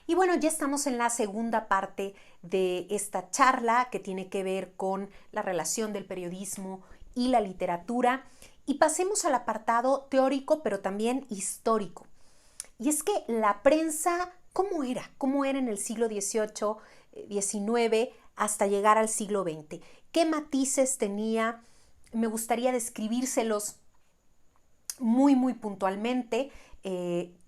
Y bueno, ya estamos en la segunda parte de esta charla que tiene que ver con la relación del periodismo y la literatura. Y pasemos al apartado teórico, pero también histórico. Y es que la prensa, ¿cómo era? ¿Cómo era en el siglo XVIII, XIX, hasta llegar al siglo XX? ¿Qué matices tenía? Me gustaría describírselos muy puntualmente.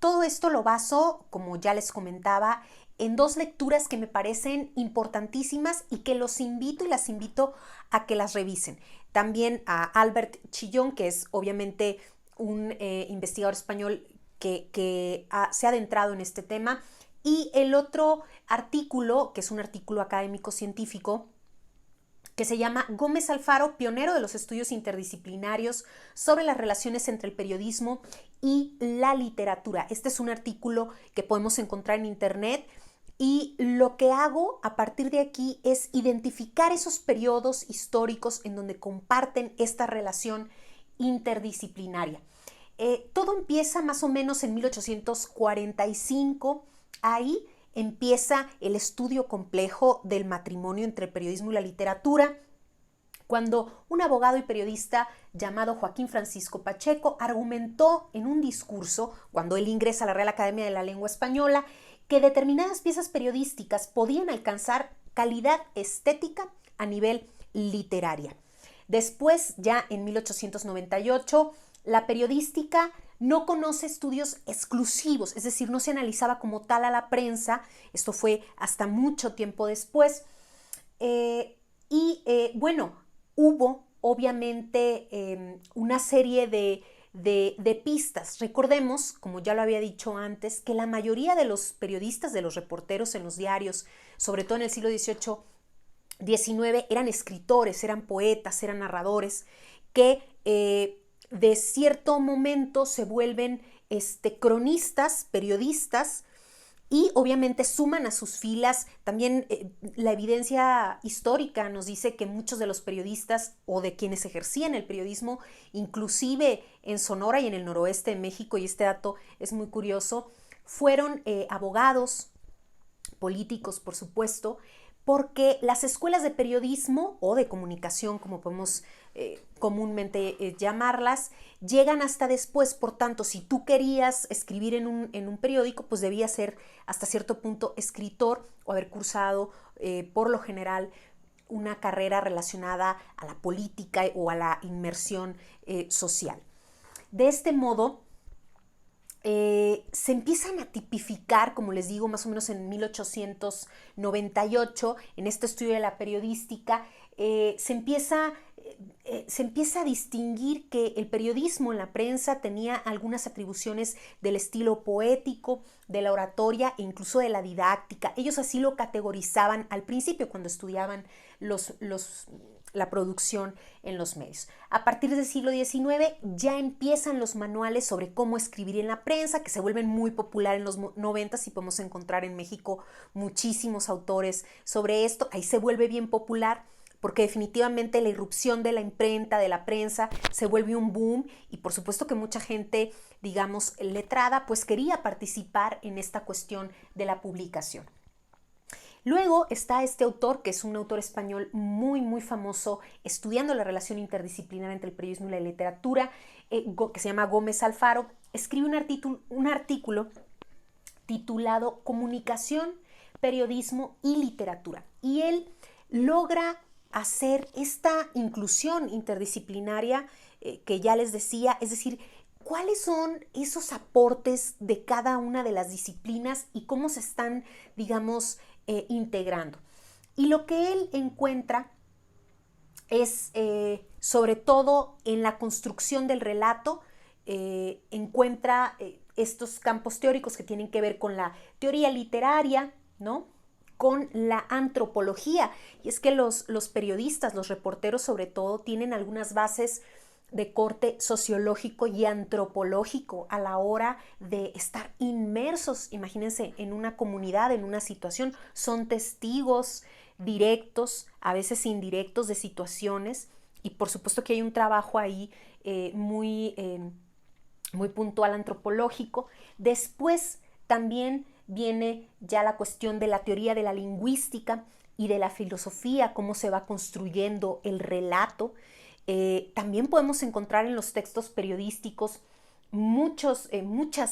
Todo esto lo baso, como ya les comentaba, en dos lecturas que me parecen importantísimas y que los invito y las invito a que las revisen. También a Albert Chillón, que es obviamente un investigador español que se ha adentrado en este tema, y el otro artículo, que es un artículo académico científico, que se llama Gómez Alfaro, pionero de los estudios interdisciplinarios sobre las relaciones entre el periodismo y la literatura. Este es un artículo que podemos encontrar en internet y lo que hago a partir de aquí es identificar esos periodos históricos en donde comparten esta relación interdisciplinaria. Todo empieza más o menos en 1845, ahí empieza el estudio complejo del matrimonio entre el periodismo y la literatura, cuando un abogado y periodista llamado Joaquín Francisco Pacheco argumentó en un discurso, cuando él ingresa a la Real Academia de la Lengua Española, que determinadas piezas periodísticas podían alcanzar calidad estética a nivel literaria. Después, ya en 1898, la periodística no conoce estudios exclusivos, es decir, no se analizaba como tal a la prensa. Esto fue hasta mucho tiempo después. Bueno, hubo obviamente una serie de pistas. Recordemos, como ya lo había dicho antes, que la mayoría de los periodistas, de los reporteros en los diarios, sobre todo en el siglo XVIII, XIX, eran escritores, eran poetas, eran narradores, que de cierto momento se vuelven cronistas, periodistas, y obviamente suman a sus filas. También la evidencia histórica nos dice que muchos de los periodistas o de quienes ejercían el periodismo, inclusive en Sonora y en el noroeste de México, y este dato es muy curioso, fueron abogados, políticos, por supuesto, porque las escuelas de periodismo o de comunicación, como podemos comúnmente llamarlas, llegan hasta después. Por tanto, si tú querías escribir en un periódico, pues debías ser hasta cierto punto escritor o haber cursado por lo general una carrera relacionada a la política o a la inmersión social. De este modo, se empiezan a tipificar, como les digo, más o menos en 1898, en este estudio de la periodística, se empieza a distinguir que el periodismo en la prensa tenía algunas atribuciones del estilo poético, de la oratoria e incluso de la didáctica. Ellos así lo categorizaban al principio cuando estudiaban la producción en los medios. A partir del siglo XIX ya empiezan los manuales sobre cómo escribir en la prensa, que se vuelven muy popular en los 90 y podemos encontrar en México muchísimos autores sobre esto. Ahí se vuelve bien popular porque definitivamente la irrupción de la imprenta, de la prensa, se vuelve un boom y por supuesto que mucha gente, digamos, letrada, pues quería participar en esta cuestión de la publicación. Luego está este autor, que es un autor español muy famoso, estudiando la relación interdisciplinaria entre el periodismo y la literatura, que se llama Gómez Alfaro. Escribe un artículo titulado Comunicación, Periodismo y Literatura. Y él logra hacer esta inclusión interdisciplinaria que ya les decía, es decir, ¿cuáles son esos aportes de cada una de las disciplinas y cómo se están, digamos, integrando? Y lo que él encuentra es, sobre todo en la construcción del relato, encuentra estos campos teóricos que tienen que ver con la teoría literaria, ¿no?, con la antropología. Y es que los periodistas, los reporteros sobre todo, tienen algunas bases de corte sociológico y antropológico a la hora de estar inmersos, imagínense, en una comunidad, en una situación. Son testigos directos, a veces indirectos, de situaciones, y por supuesto que hay un trabajo ahí muy puntual antropológico. Después también viene ya la cuestión de la teoría de la lingüística y de la filosofía, cómo se va construyendo el relato. También podemos encontrar en los textos periodísticos muchas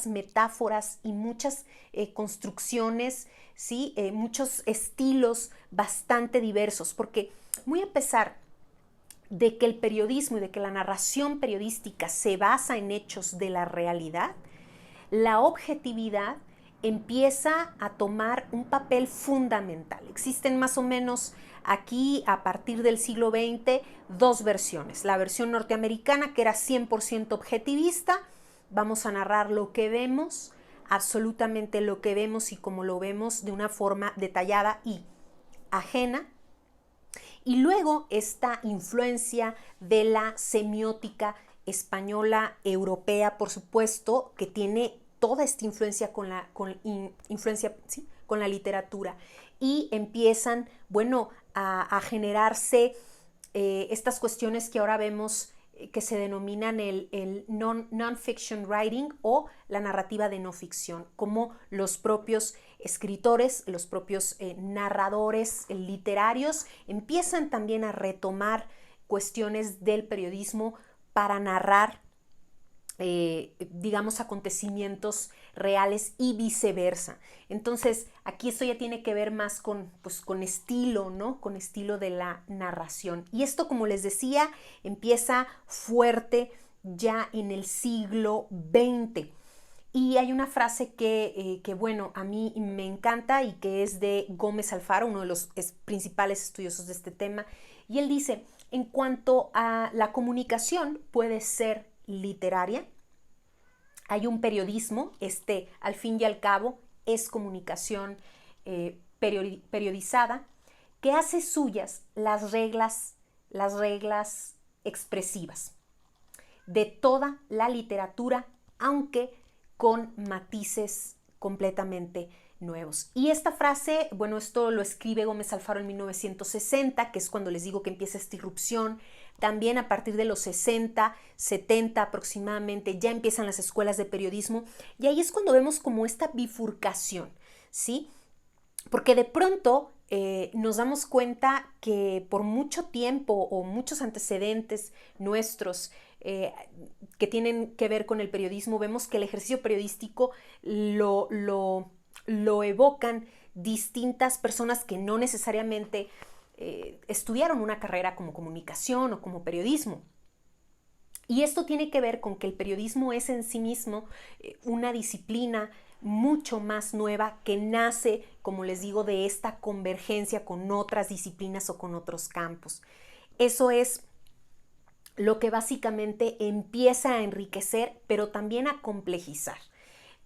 metáforas y muchas construcciones, ¿sí? Muchos estilos bastante diversos, porque muy a pesar de que el periodismo y de que la narración periodística se basa en hechos de la realidad, la objetividad empieza a tomar un papel fundamental. Existen más o menos aquí, a partir del siglo XX, dos versiones. La versión norteamericana, que era 100% objetivista, vamos a narrar lo que vemos, absolutamente lo que vemos y como lo vemos de una forma detallada y ajena. Y luego esta influencia de la semiótica española, europea, por supuesto, que tiene toda esta influencia con la literatura. Y empiezan, bueno, a generarse estas cuestiones que ahora vemos que se denominan el non-fiction writing o la narrativa de no ficción, como los propios escritores, los propios narradores literarios empiezan también a retomar cuestiones del periodismo para narrar digamos, acontecimientos reales y viceversa. Entonces, aquí esto ya tiene que ver más con estilo, ¿no? Con estilo de la narración. Y esto, como les decía, empieza fuerte ya en el siglo XX. Y hay una frase que, bueno, a mí me encanta y que es de Gómez Alfaro, uno de los principales estudiosos de este tema. Y él dice, en cuanto a la comunicación puede ser literaria, hay un periodismo, al fin y al cabo es comunicación periodizada, que hace suyas las reglas expresivas de toda la literatura, aunque con matices completamente nuevos. Y esta frase, bueno, esto lo escribe Gómez Alfaro en 1960, que es cuando les digo que empieza esta irrupción. También a partir de los 60, 70 aproximadamente, ya empiezan las escuelas de periodismo y ahí es cuando vemos como esta bifurcación, ¿sí? Porque de pronto nos damos cuenta que por mucho tiempo o muchos antecedentes nuestros que tienen que ver con el periodismo, vemos que el ejercicio periodístico lo evocan distintas personas que no necesariamente estudiaron una carrera como comunicación o como periodismo. Y esto tiene que ver con que el periodismo es en sí mismo una disciplina mucho más nueva que nace, como les digo, de esta convergencia con otras disciplinas o con otros campos. Eso es lo que básicamente empieza a enriquecer, pero también a complejizar.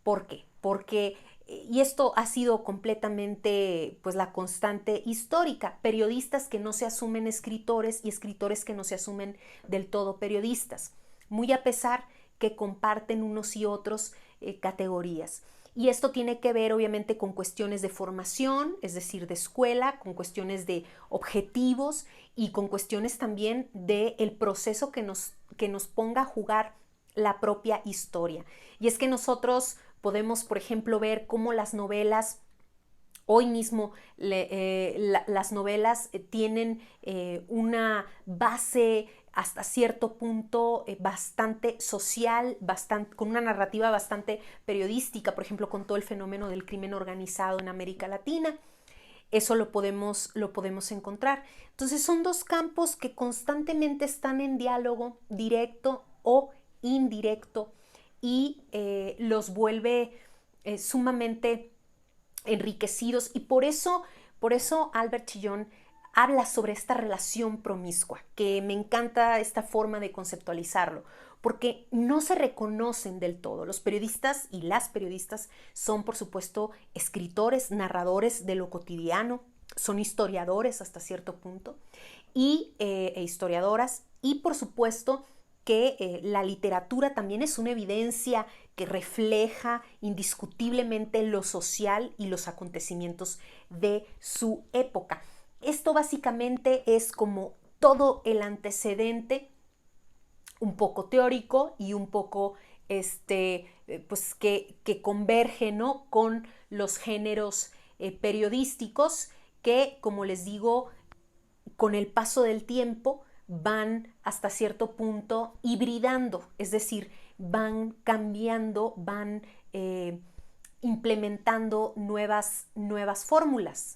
¿Por qué? Porque y esto ha sido completamente pues la constante histórica, periodistas que no se asumen escritores y escritores que no se asumen del todo periodistas, muy a pesar que comparten unos y otros categorías. Y esto tiene que ver obviamente con cuestiones de formación, es decir, de escuela, con cuestiones de objetivos y con cuestiones también del proceso que nos ponga a jugar la propia historia. Y es que nosotros podemos, por ejemplo, ver cómo las novelas, hoy mismo las novelas tienen una base hasta cierto punto bastante social, con una narrativa bastante periodística, por ejemplo, con todo el fenómeno del crimen organizado en América Latina. Eso lo podemos encontrar. Entonces son dos campos que constantemente están en diálogo directo o indirecto y los vuelve sumamente enriquecidos y por eso Albert Chillón habla sobre esta relación promiscua, que me encanta esta forma de conceptualizarlo, porque no se reconocen del todo. Los periodistas y las periodistas son, por supuesto, escritores, narradores de lo cotidiano, son historiadores hasta cierto punto, y historiadoras, y por supuesto que la literatura también es una evidencia que refleja indiscutiblemente lo social y los acontecimientos de su época. Esto básicamente es como todo el antecedente, un poco teórico y un poco pues que converge, ¿no?, con los géneros periodísticos que, como les digo, con el paso del tiempo van hasta cierto punto hibridando, es decir, van cambiando, van implementando nuevas fórmulas.